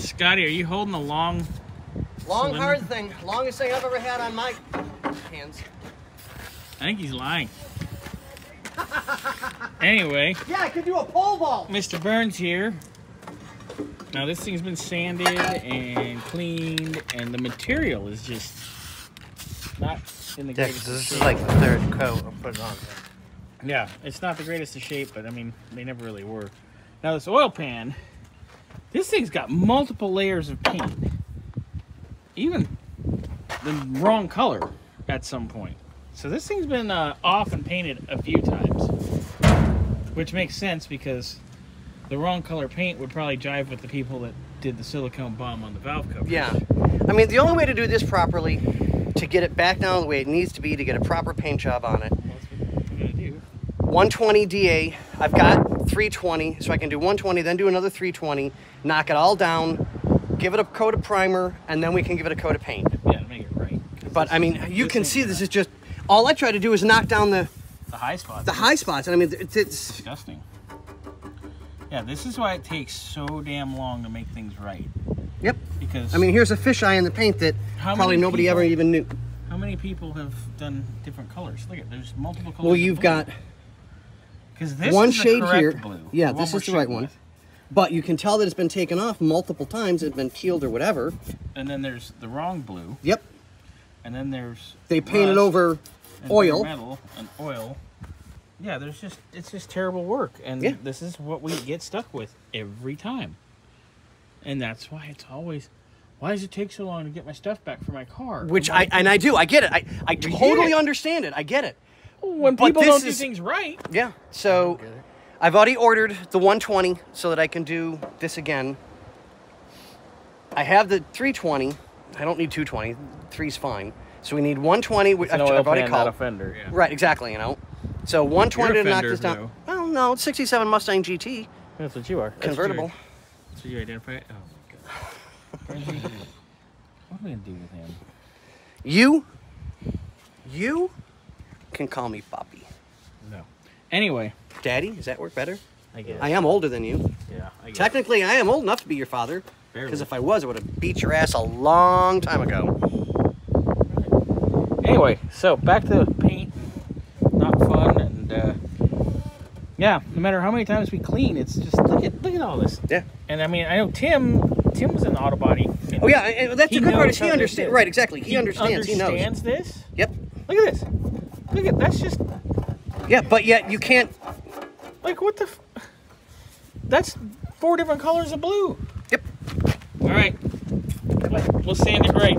Scotty, are you holding a long cylinder? Hard thing. Longest thing I've ever had on my hands. I think he's lying. Anyway. Yeah, I could do a pole vault. Mr. Burns here. Now this thing's been sanded and cleaned, and the material is just not in the greatest of this shape. is like the third coat I'm putting on there. Yeah, it's not the greatest of shape, but I mean, they never really were. Now this oil pan, this thing's got multiple layers of paint. Even the wrong color at some point. So this thing's been off and painted a few times. Which makes sense because the wrong color paint would probably jive with the people that did the silicone bomb on the valve cover. Yeah. I mean, the only way to do this properly, to get it back down the way it needs to be, to get a proper paint job on it. That's what we're gonna do. 120 DA. I've got 320, so I can do 120, then do another 320, knock it all down, give it a coat of primer, and then we can give it a coat of paint. Yeah, to make it right. But I mean, you can see this is just, all I try to do is knock down the high spots. The high spots, and I mean, it's disgusting. Yeah, this is why it takes so damn long to make things right. Yep. Because I mean, here's a fisheye in the paint that probably nobody ever even knew. How many people have done different colors? Look at, there's multiple colors. Well, you've got this one is shade the correct here. Blue. Yeah, this is the right one. But you can tell that it's been taken off multiple times. It's been peeled or whatever. And then there's the wrong blue. Yep. And then there's they painted over oil. Metal and oil. Yeah, it's just terrible work, and this is what we get stuck with every time. And that's why it's always, why does it take so long to get my stuff back for my car? Which I do. I get it. I totally understand it. I get it. When people don't do things right. Yeah. So I've already ordered the 120 so that I can do this again. I have the 320. I don't need 220. 3's fine. So we need 120. Which I've already called. Not a fender. Yeah. Right. Exactly. You know. So 120 to knock this down. Though. Well, no, it's 67 Mustang GT. That's what you are. Convertible. That's what you identify. Oh my god. What am I gonna do with him? You can call me Poppy. No. Anyway. Daddy, does that work better? I guess. I am older than you. Yeah. I guess. Technically, I am old enough to be your father. Because if I was, I would have beat your ass a long time ago. Right. Anyway, so back to paint. Not fun, and yeah, no matter how many times we clean, it's just look at all this. Yeah. And I mean, I know Tim was in auto body. Oh yeah, and that's the good part is he understands. Right, exactly. He understands. He knows. Understands this. Yep. Look at this. Look at that's just. Yeah, but yet you can't. Like what the? That's 4 different colors of blue. Yep. All right. We'll sand it right.